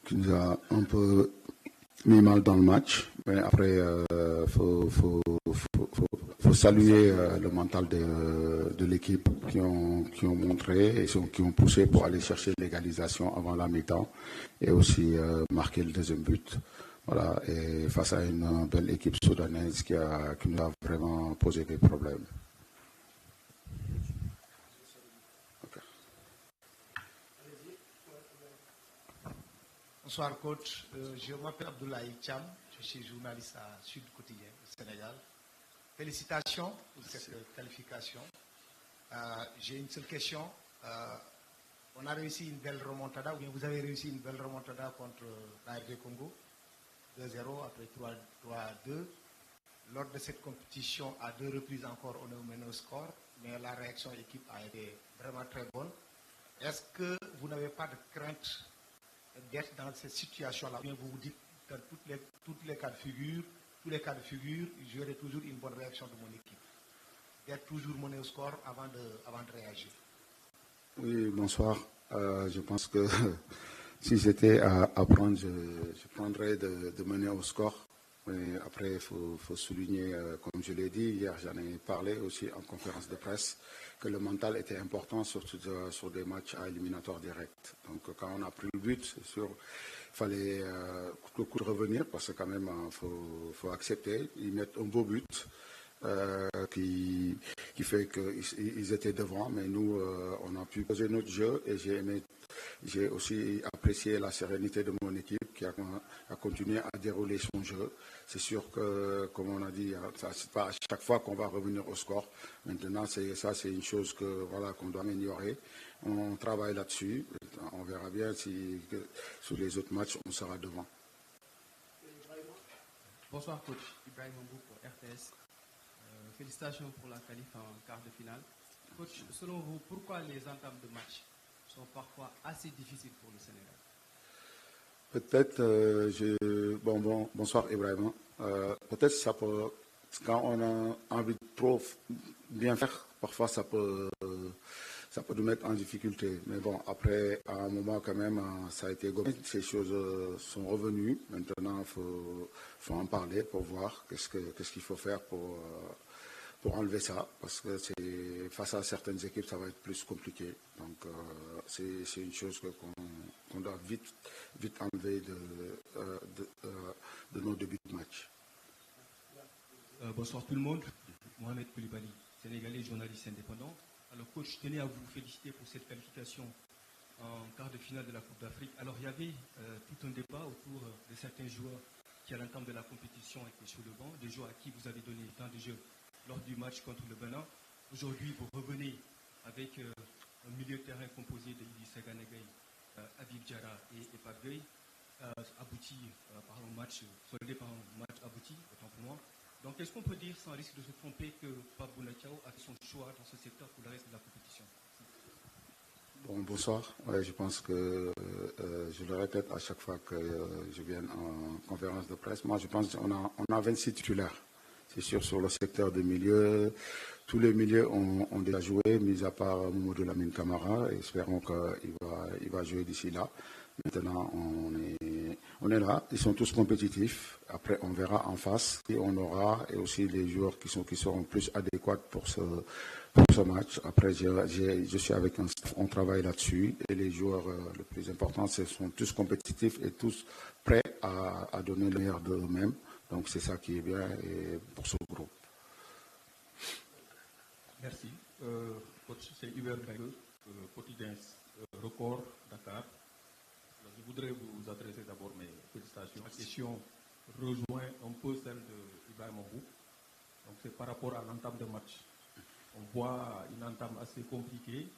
qui nous a un peu mis mal dans le match. Mais après, faut saluer le mental de l'équipe qui ont montré et qui ont poussé pour aller chercher l'égalisation avant la mi-temps et aussi marquer le deuxième but. Voilà, et face à une belle équipe soudanaise qui nous a vraiment posé des problèmes. Okay. Bonsoir coach, je m'appelle Abdoulaye Cham, je suis journaliste à Sud Quotidien au Sénégal. Félicitations pour cette qualification. J'ai une seule question. On a réussi une belle remontada, ou bien vous avez réussi une belle remontada contre l'ARD Congo, 2-0 après 3-2. Lors de cette compétition, à 2 reprises encore, on est mené au score, mais la réaction équipe a été vraiment très bonne. Est-ce que vous n'avez pas de crainte d'être dans cette situation-là? Bien, vous vous dites que tous les cas de figure, j'aurai toujours une bonne réaction de mon équipe. D'être toujours mené au score avant de réagir. Oui, bonsoir. Je pense que si j'étais à prendre, je prendrais de mener au score. Mais après, il faut souligner, comme je l'ai dit, hier j'en ai parlé aussi en conférence de presse, que le mental était important, surtout sur des matchs à éliminatoire direct. Donc quand on a pris le but, c'est sûr, il fallait coûte que coûte revenir, parce que quand même, faut accepter. Ils mettent un beau but. Qui fait qu'ils étaient devant, mais nous, on a pu poser notre jeu et j'ai aussi apprécié la sérénité de mon équipe qui a continué à dérouler son jeu. C'est sûr que, comme on a dit, c'est pas à chaque fois qu'on va revenir au score. Maintenant, c'est une chose qu'on doit améliorer. On travaille là-dessus. On verra bien si sur les autres matchs, on sera devant. Bonsoir coach, Ibrahim Mbou pour RTS. Félicitations pour la qualif en quart de finale. Coach, selon vous, pourquoi les entames de match sont parfois assez difficiles pour le Sénégal? Peut-être, bonsoir Ibrahim. Peut-être ça peut, quand on a envie de trop bien faire, parfois ça peut nous mettre en difficulté. Mais bon, après, à un moment quand même, ça a été gommé. Ces choses sont revenues. Maintenant, il faut en parler pour voir qu'est-ce qu'il faut faire pour enlever ça, parce que face à certaines équipes, ça va être plus compliqué. Donc, c'est une chose qu'on doit vite enlever de nos débuts de match. Bonsoir tout le monde. Mohamed Koulibaly, sénégalais, journaliste indépendant. Alors coach, je tenais à vous féliciter pour cette qualification en quart de finale de la Coupe d'Afrique. Alors il y avait tout un débat autour de certains joueurs qui à l'entame de la compétition étaient sur le banc, des joueurs à qui vous avez donné tant de jeux lors du match contre le Bénin. Aujourd'hui, vous revenez avec un milieu de terrain composé de Idrissa Gana Gueye, Habib Diarra et Pape Gueye, abouti par un match, soldé par un match abouti, autant pour moi. Donc, est-ce qu'on peut dire, sans risque de se tromper, que Pape Bouna Thiaw a fait son choix dans ce secteur pour le reste de la compétition? Bon, bonsoir. Ouais, je pense que je le répète à chaque fois que je viens en conférence de presse. Moi, je pense qu'on a 26 titulaires. C'est sûr, sur le secteur des milieux, tous les milieux ont déjà joué, mis à part Mamadou Lamine Camara. Espérons qu'il va jouer d'ici là. Maintenant, on est là. Ils sont tous compétitifs. Après, on verra en face qui on aura et aussi les joueurs qui seront plus adéquats pour ce match. Après, je suis avec un staff, on travaille là-dessus. Et les joueurs, le plus important, ce sont tous compétitifs et tous prêts à donner le meilleur d'eux-mêmes. Donc, c'est ça qui est bien pour ce groupe. Merci. Coach, c'est Hubert Bailleux, quotidien Record, Dakar. Je voudrais vous adresser d'abord mes félicitations. La question rejoint un peu celle d'Ibrahim Mbou. Donc, c'est par rapport à l'entame de match. On voit une entame assez compliquée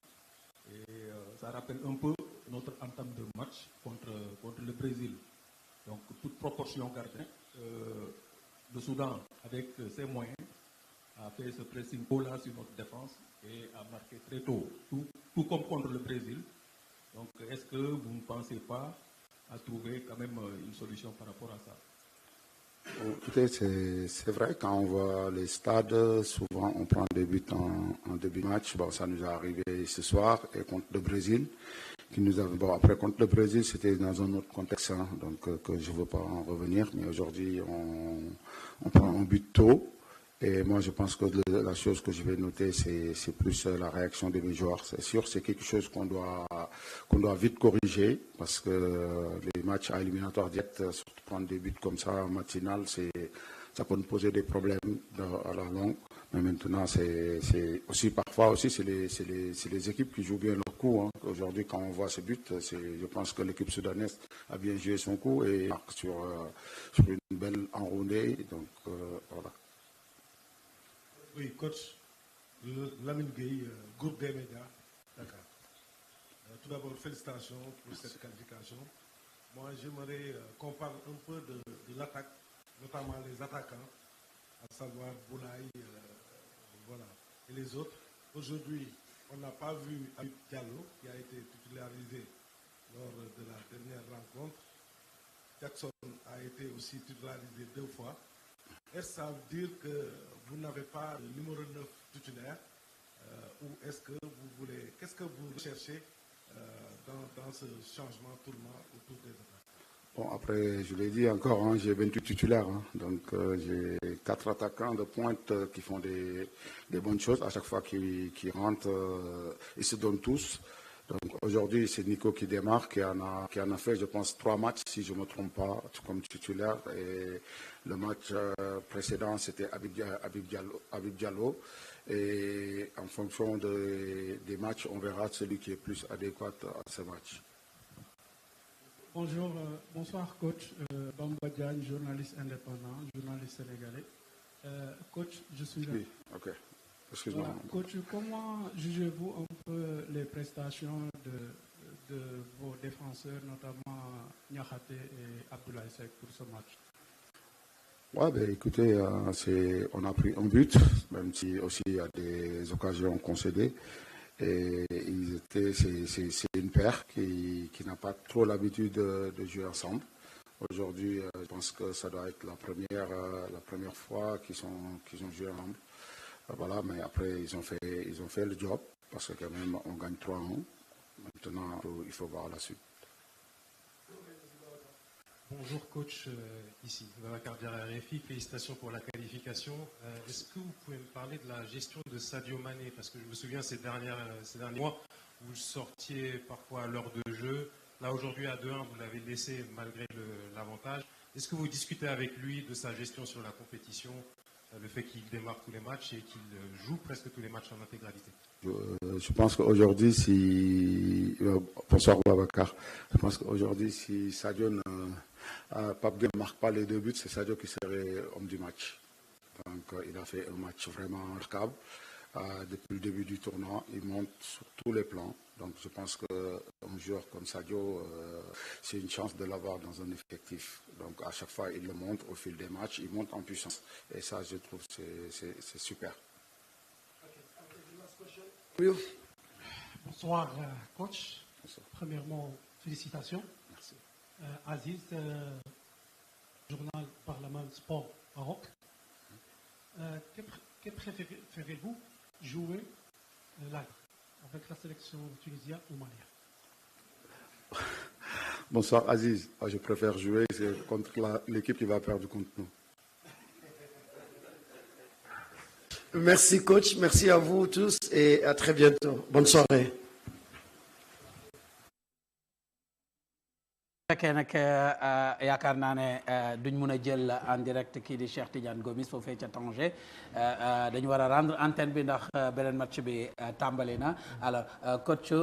et ça rappelle un peu notre entame de match contre le Brésil. Donc, toute proportion gardée, le Soudan, avec ses moyens, a fait ce pressing haut là sur notre défense et a marqué très tôt, tout comme contre le Brésil. Donc, est-ce que vous ne pensez pas à trouver quand même une solution par rapport à ça? Écoutez, c'est vrai, quand on voit les stades, souvent on prend des buts en début de match. Bon, ça nous est arrivé ce soir et contre le Brésil. qui nous avait. Bon, après, contre le Brésil, c'était dans un autre contexte, hein, donc que je ne veux pas en revenir. Mais aujourd'hui, on prend un but tôt. Et moi, je pense que la chose que je vais noter, c'est plus la réaction de mes joueurs. C'est sûr, c'est quelque chose qu'on doit vite corriger, parce que les matchs à éliminatoire direct, surtout prendre des buts comme ça en matinale, ça peut nous poser des problèmes à la longue. Mais maintenant, c'est aussi parfois aussi c'est les équipes qui jouent bien leur coup. Hein. Aujourd'hui, quand on voit ces buts, je pense que l'équipe soudanaise a bien joué son coup et marque sur une belle enroulée. Donc voilà. Oui, coach Lamine Gueye, groupe des médias, Dakar. Tout d'abord, félicitations pour cette qualification. Moi, j'aimerais qu'on parle un peu de l'attaque, notamment les attaquants, à savoir Boulaye, voilà, et les autres. Aujourd'hui, on n'a pas vu Habib Diallo, qui a été titularisé lors de la dernière rencontre. Jackson a été aussi titularisé 2 fois. Est-ce que ça veut dire que vous n'avez pas le numéro 9 titulaire ou est-ce que vous voulez, qu'est-ce que vous recherchez dans ce changement tournant autour des attaques? Bon, après, je l'ai dit encore, hein, j'ai 28 titulaires, hein, donc j'ai 4 attaquants de pointe qui font des bonnes choses. À chaque fois qu'ils rentrent, ils se donnent tous. Donc aujourd'hui, c'est Nico qui démarre, qui en a fait, je pense, 3 matchs, si je ne me trompe pas, comme titulaire. Et le match précédent, c'était Habib Diallo. Et en fonction des matchs, on verra celui qui est plus adéquat à ce match. Bonjour, bonsoir coach. Bamba Diagne, journaliste indépendant, journaliste sénégalais. Coach, je suis là. Oui, ok. Excuse-moi. Voilà. Coach, comment jugez-vous un peu les prestations de vos défenseurs, notamment Niakhaté et Abdoulaye Seck pour ce match? Ouais, ben, écoutez, on a pris un but, même si aussi il y a des occasions concédées. Et c'est une paire qui n'a pas trop l'habitude de jouer ensemble. Aujourd'hui, je pense que ça doit être la première fois qu'ils ont joué ensemble. Voilà, mais après, ils ont fait le job, parce que quand même, on gagne 3-1. Maintenant, il faut voir la suite. Bonjour coach, ici Babacar Diarra RFI, félicitations pour la qualification. Est-ce que vous pouvez me parler de la gestion de Sadio Mané? Parce que je me souviens ces derniers mois, vous sortiez parfois à l'heure de jeu. Là aujourd'hui à 2-1, vous l'avez laissé malgré l'avantage. Est-ce que vous discutez avec lui de sa gestion sur la compétition, le fait qu'il démarre tous les matchs et qu'il joue presque tous les matchs en intégralité? Je pense qu'aujourd'hui, bonsoir Babacar, je pense qu'aujourd'hui, si Sadio Pape Gueye ne marque pas les 2 buts, c'est Sadio qui serait homme du match. Donc il a fait un match vraiment remarquable. Depuis le début du tournoi, il monte sur tous les plans. Donc je pense qu'un joueur comme Sadio, c'est une chance de l'avoir dans un effectif. Donc à chaque fois, il le montre au fil des matchs, il monte en puissance. Et ça, je trouve, c'est super. Bonsoir, coach. Bonsoir. Premièrement, félicitations. Merci. Aziz, journal Parlement Sport Maroc. Que préférez-vous jouer live avec la sélection tunisienne ou malienne? Bonsoir Aziz. Je préfère jouer contre l'équipe qui va perdre contre nous. Merci coach, merci à vous tous et à très bientôt. Bonne soirée. fekkee nag yaakaar naa ne duñ mun a jël en direct kii di Cheikh Tidiane Gomis foofee ca Tanger dañu war a rendre antenne bi ndax beneen match bi tàmbali na alors coach